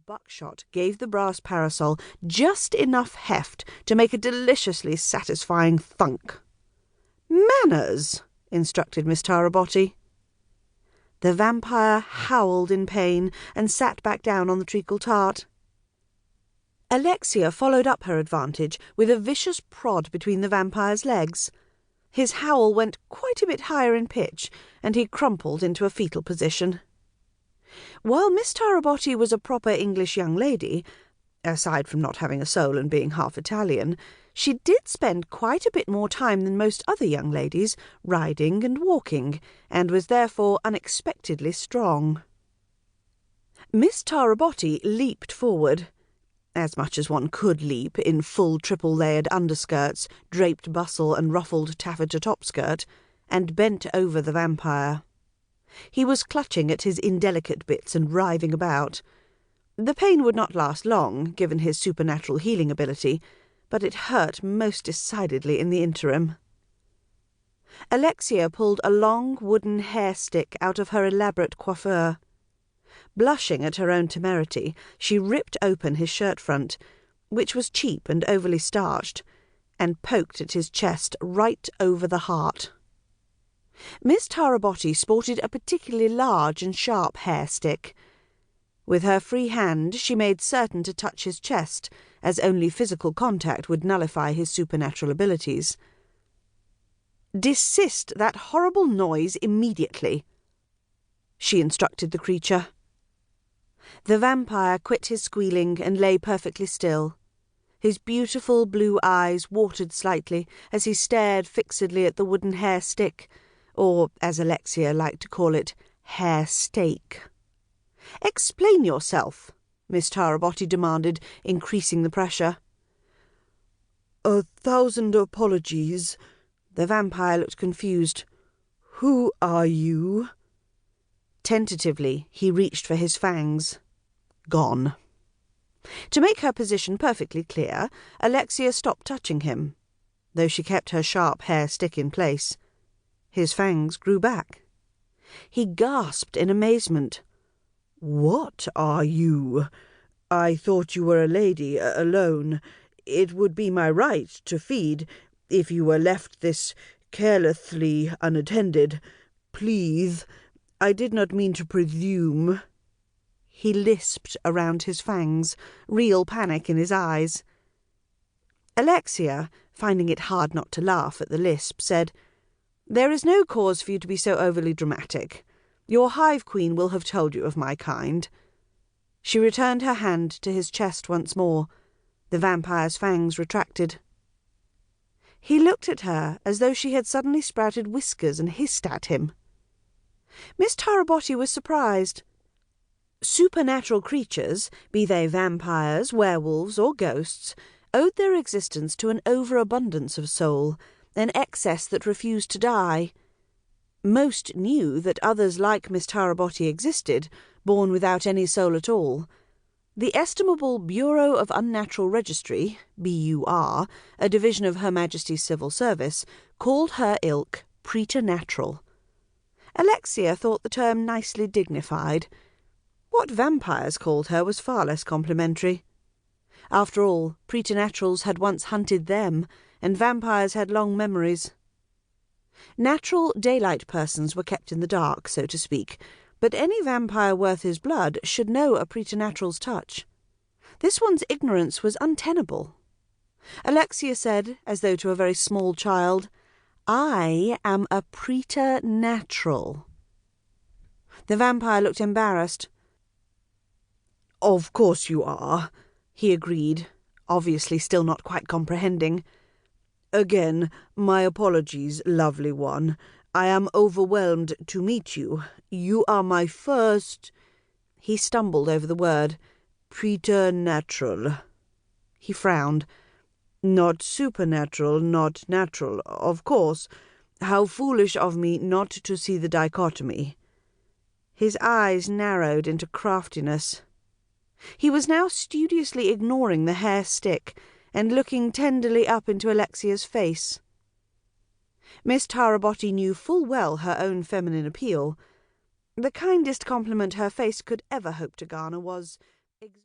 buckshot gave the brass parasol just enough heft to make a deliciously satisfying thunk. "Manners," instructed Miss Tarabotti. The vampire howled in pain and sat back down on the treacle tart. Alexia followed up her advantage with a vicious prod between the vampire's legs. His howl went quite a bit higher in pitch, and he crumpled into a fetal position. While Miss Tarabotti was a proper English young lady, aside from not having a soul and being half Italian, she did spend quite a bit more time than most other young ladies riding and walking, and was therefore unexpectedly strong. Miss Tarabotti leaped forward, as much as one could leap in full triple-layered underskirts, draped bustle and ruffled taffeta topskirt, and bent over the vampire. He was clutching at his indelicate bits and writhing about. The pain would not last long, given his supernatural healing ability, but it hurt most decidedly in the interim. Alexia pulled a long wooden hair stick out of her elaborate coiffure. Blushing at her own temerity, she ripped open his shirt front, which was cheap and overly starched, and poked at his chest right over the heart. Miss Tarabotti sported a particularly large and sharp hair stick. With her free hand she made certain to touch his chest, as only physical contact would nullify his supernatural abilities. "Desist that horrible noise immediately," she instructed the creature. The vampire quit his squealing and lay perfectly still. His beautiful blue eyes watered slightly as he stared fixedly at the wooden hair stick, or, as Alexia liked to call it, hair stake. "Explain yourself," Miss Tarabotti demanded, increasing the pressure. "1,000 apologies." The vampire looked confused. "Who are you?" Tentatively, he reached for his fangs. Gone. To make her position perfectly clear, Alexia stopped touching him, though she kept her sharp hair stick in place. His fangs grew back. He gasped in amazement. "What are you? I thought you were a lady, alone. It would be my right to feed, if you were left this carelessly unattended. Please, I did not mean to presume." He lisped around his fangs, real panic in his eyes. Alexia, finding it hard not to laugh at the lisp, said, "There is no cause for you to be so overly dramatic. Your hive queen will have told you of my kind." She returned her hand to his chest once more. The vampire's fangs retracted. He looked at her as though she had suddenly sprouted whiskers and hissed at him. Miss Tarabotti was surprised. Supernatural creatures, be they vampires, werewolves, or ghosts, owed their existence to an overabundance of soul, an excess that refused to die. Most knew that others like Miss Tarabotti existed, born without any soul at all. The estimable Bureau of Unnatural Registry, BUR, a division of Her Majesty's Civil Service, called her ilk preternatural. Alexia thought the term nicely dignified. What vampires called her was far less complimentary. After all, preternaturals had once hunted them, and vampires had long memories. Natural daylight persons were kept in the dark, so to speak, but any vampire worth his blood should know a preternatural's touch. This one's ignorance was untenable. Alexia said, as though to a very small child, "I am a preternatural." The vampire looked embarrassed. "Of course you are," he agreed, obviously still not quite comprehending. "Again, my apologies, lovely one. I am overwhelmed to meet you. You are my first—" He stumbled over the word. "Preternatural." He frowned. "Not supernatural, not natural, of course. How foolish of me not to see the dichotomy." His eyes narrowed into craftiness. He was now studiously ignoring the hair stick and looking tenderly up into Alexia's face. Miss Tarabotti knew full well her own feminine appeal. The kindest compliment her face could ever hope to garner was